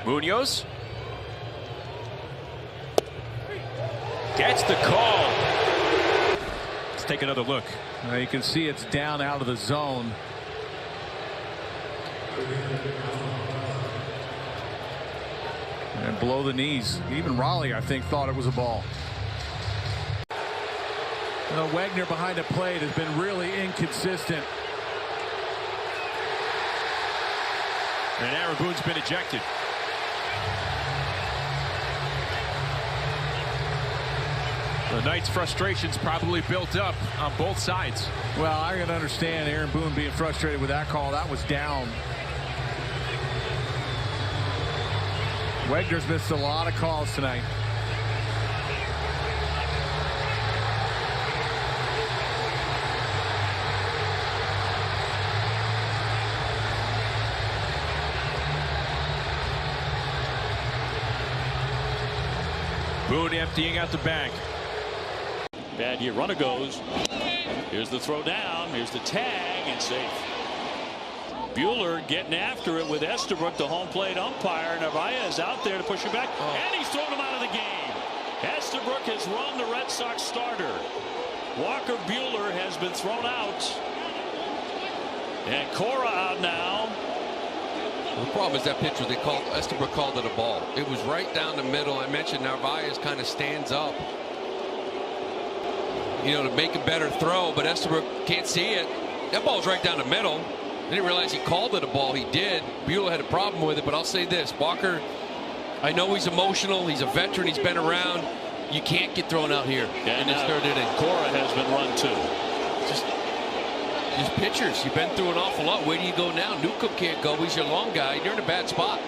Munoz gets the call. Let's take another look. You can see it's down out of the zone. And below the knees. Even Raleigh, I think, thought it was a ball. Wagner behind the plate has been really inconsistent. And Aaron Boone's been ejected. The Knights' frustrations probably built up on both sides. Well, I can understand Aaron Boone being frustrated with that call. That was down. Wagner's missed a lot of calls tonight. Boone emptying out the bank. Bad year. Runner goes. Here's the throw down. Here's the tag and safe. Buehler getting after it with Estabrook, the home plate umpire. Narvaez out there to push it back. And he's thrown him out of the game. Estabrook has run the Red Sox starter. Walker Buehler has been thrown out. And Cora out now. The problem is that pitch was Estabrook called it a ball. It was right down the middle. I mentioned Narvaez kind of stands up, to make a better throw, but Estabrook can't see it. That ball's right down the middle. I didn't realize he called it a ball. He did. Buehler had a problem with it, but I'll say this: Walker, I know he's emotional. He's a veteran. He's been around. You can't get thrown out here in this third inning. Cora has been run too. Just pitchers, you've been through an awful lot. Where do you go now? Newcomb can't go. He's your long guy. You're in a bad spot.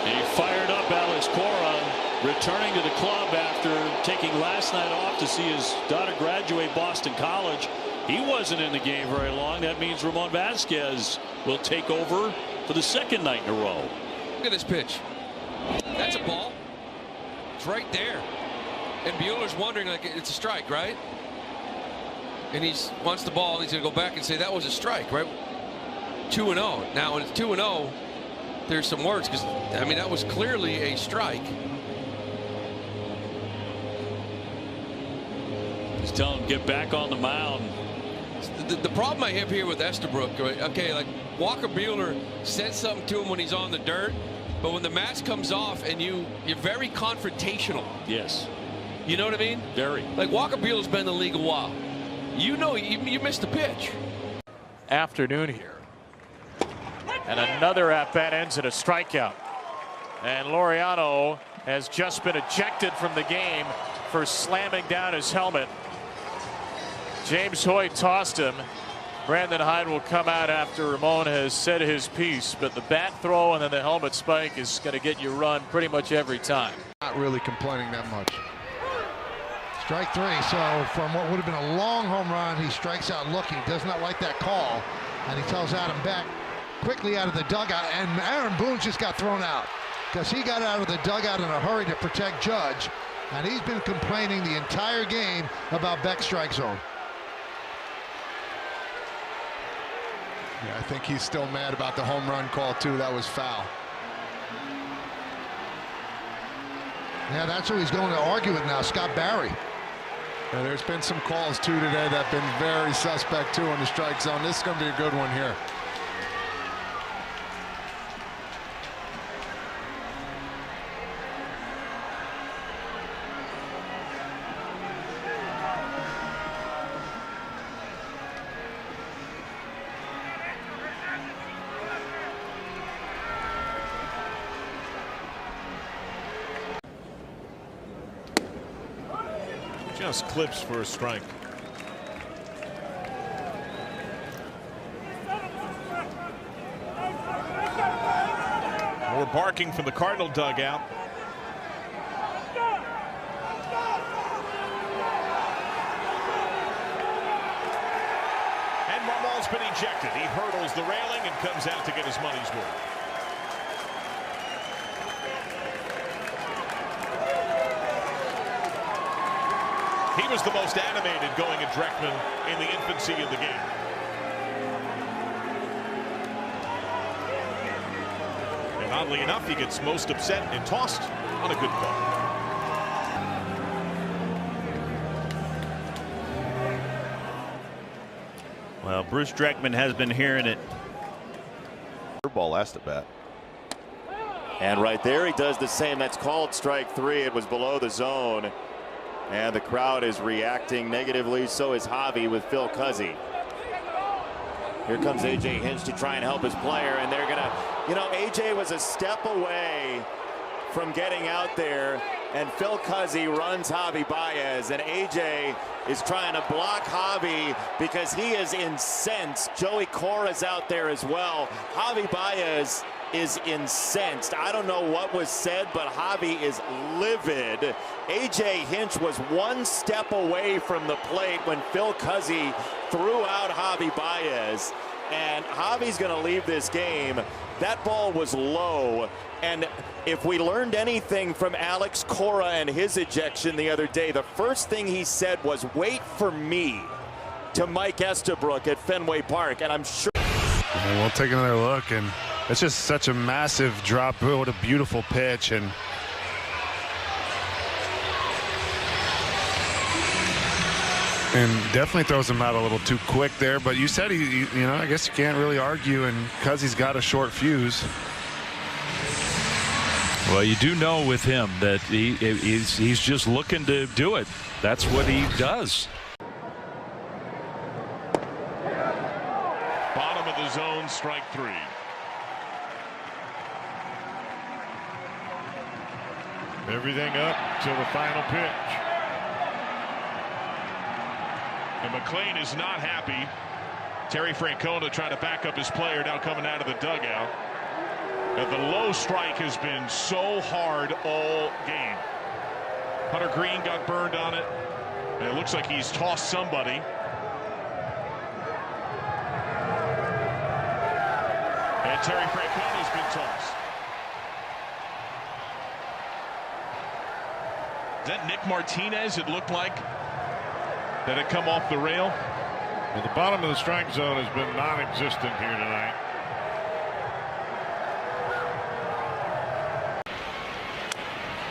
He fired up Alex Cora, returning to the club after taking last night off to see his daughter graduate Boston College. He wasn't in the game very long. That means Ramon Vasquez will take over for the second night in a row. Look at this pitch. That's a ball. It's right there. And Buehler's wondering, like, it's a strike, right? And he wants the ball. He's going to go back and say that was a strike, right? 2-0. Now, when it's 2-0, there's some words because, I mean, that was clearly a strike. He's telling him get back on the mound. The problem I have here with Estabrook, right? Okay, like Walker Buehler said something to him when he's on the dirt, but when the mask comes off and you're very confrontational. Yes. You know what I mean? Very. Like Walker Buehler's been in the league a while. You missed the pitch. Afternoon here. And another at-bat ends in a strikeout. And Laureano has just been ejected from the game for slamming down his helmet. James Hoyt tossed him. Brandon Hyde will come out after Ramon has said his piece, but the bat throw and then the helmet spike is going to get you run pretty much every time. Not really complaining that much. Strike three. So from what would have been a long home run, he strikes out looking. Does not like that call, and he tells Adam Beck quickly out of the dugout. And Aaron Boone just got thrown out because he got out of the dugout in a hurry to protect Judge, and he's been complaining the entire game about Beck's strike zone. Yeah, I think he's still mad about the home run call too. That was foul. Yeah, that's who he's going to argue with now, Scott Barry. Yeah, there's been some calls too today that have been very suspect too in the strike zone. This is going to be a good one here. Just clips for a strike. More barking from the Cardinal dugout. And Marmol's been ejected. He hurdles the railing and comes out to get his money's worth. He was the most animated going at Dreckman in the infancy of the game. And oddly enough, he gets most upset and tossed on a good call. Well, Bruce Dreckman has been hearing it. Ball last at bat. And right there he does the same. That's called strike 3. It was below the zone. And the crowd is reacting negatively. So is Javi with Phil Cuzzy. Here comes A.J. Hinch to try and help his player. And they're going to, you know, A.J. was a step away from getting out there. And Phil Cuzzy runs Javi Baez. And A.J. is trying to block Javi because he is incensed. Joey Cora's out there as well. Javi Baez is incensed. I don't know what was said, but Javi is livid. A.J. Hinch was one step away from the plate when Phil Cuzzy threw out Javi Baez. And Javi's going to leave this game. That ball was low. And if we learned anything from Alex Cora and his ejection the other day, the first thing he said was, "Wait for me," to Mike Estabrook at Fenway Park. And I'm sure. And we'll take another look, and it's just such a massive drop. What a beautiful pitch. And definitely throws him out a little too quick there. But you said you know, I guess you can't really argue, and because he's got a short fuse. Well, you do know with him that he's just looking to do it. That's what he does. Bottom of the zone, strike 3. Everything up till the final pitch. And McLean is not happy. Terry Francona trying to back up his player, now coming out of the dugout. And the low strike has been so hard all game. Hunter Green got burned on it. And it looks like he's tossed somebody. And Terry Francona's been tossed. Is that Nick Martinez? It looked like that had come off the rail. Well, the bottom of the strike zone has been non-existent here tonight.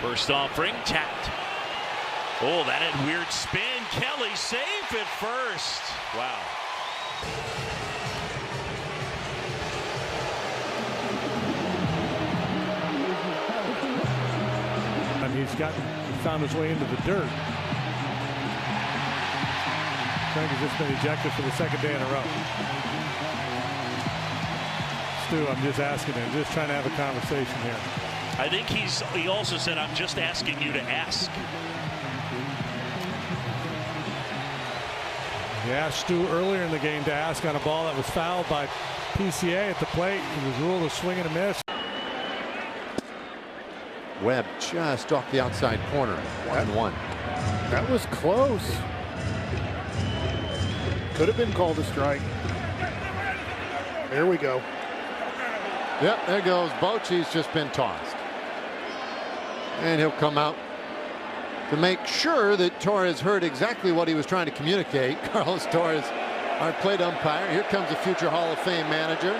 First offering tapped. Oh, that had weird spin. Kelly safe at first. Wow. And he found his way into the dirt. Frank has just been ejected for the second day in a row. Stu, I'm just asking him, just trying to have a conversation here. I think he also said, "I'm just asking you to ask." He asked Stu earlier in the game to ask on a ball that was fouled by PCA at the plate. He was ruled a swing and a miss. Webb just off the outside corner. 1-1. That was close. Could have been called a strike. There we go. Yep, there goes. Bochy's just been tossed. And he'll come out to make sure that Torres heard exactly what he was trying to communicate. Carlos Torres, our plate umpire. Here comes a future Hall of Fame manager.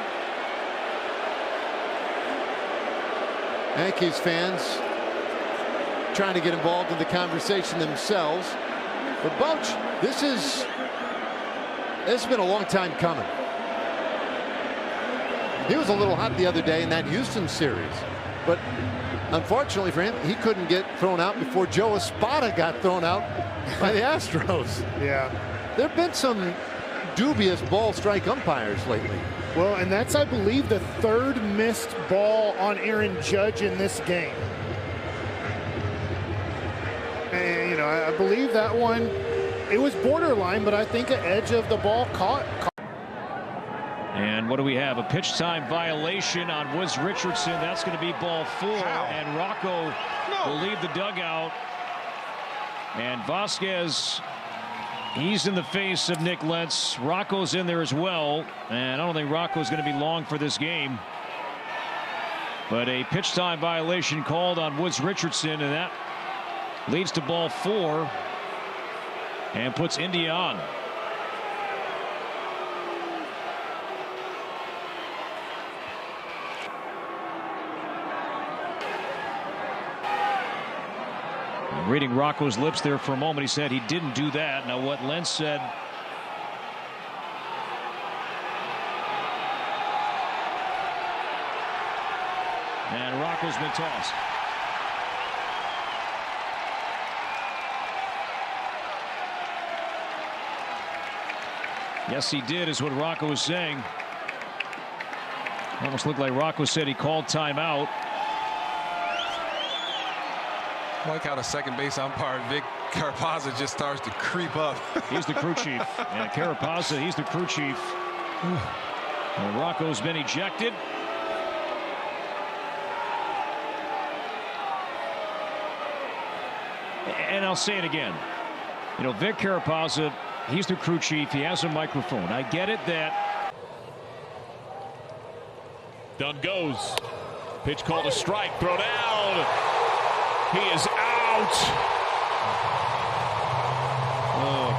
Yankees fans trying to get involved in the conversation themselves. But Boch, this has been a long time coming. He was a little hot the other day in that Houston series, but unfortunately for him, he couldn't get thrown out before Joe Espada got thrown out by the Astros. Yeah. There have been some dubious ball strike umpires lately. Well, and that's, I believe, the third missed ball on Aaron Judge in this game. And, you know, I believe that one, it was borderline, but I think an edge of the ball caught. And what do we have? A pitch time violation on Woods Richardson. That's going to be ball 4. And Rocco will leave the dugout. And Vasquez, he's in the face of Nick Lentz. Rocco's in there as well. And I don't think Rocco's going to be long for this game. But a pitch time violation called on Woods Richardson. And that leads to ball 4. And puts India on. I'm reading Rocco's lips there for a moment. He said he didn't do that. Now what Lentz said. And Rocco's been tossed. Yes, he did, is what Rocco was saying. Almost looked like Rocco said he called timeout. I like how the second base umpire, Vic Carapazza, just starts to creep up. He's the crew chief. And Carapazza, he's the crew chief. And Rocco's been ejected. And I'll say it again. You know, Vic Carapazza, he's the crew chief. He has a microphone. I get it that. Dunn goes. Pitch called a strike. Throw down. He is out. Oh,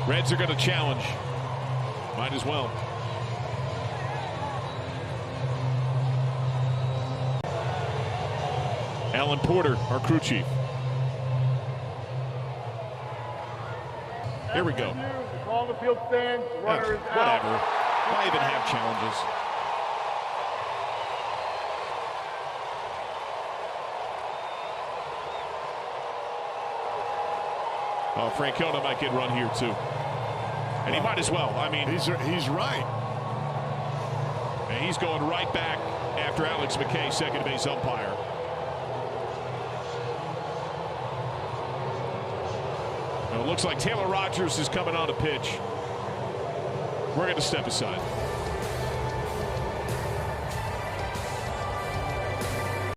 boy. Reds are going to challenge. Might as well. Alan Porter, our crew chief. Here we go. All the field stands. Runner is whatever. out. Why even have challenges? Oh, Francona might get run here too, and he might as well. I mean, he's right. And he's going right back after Alex McKay, second base umpire. It looks like Taylor Rogers is coming on to pitch. We're going to step aside.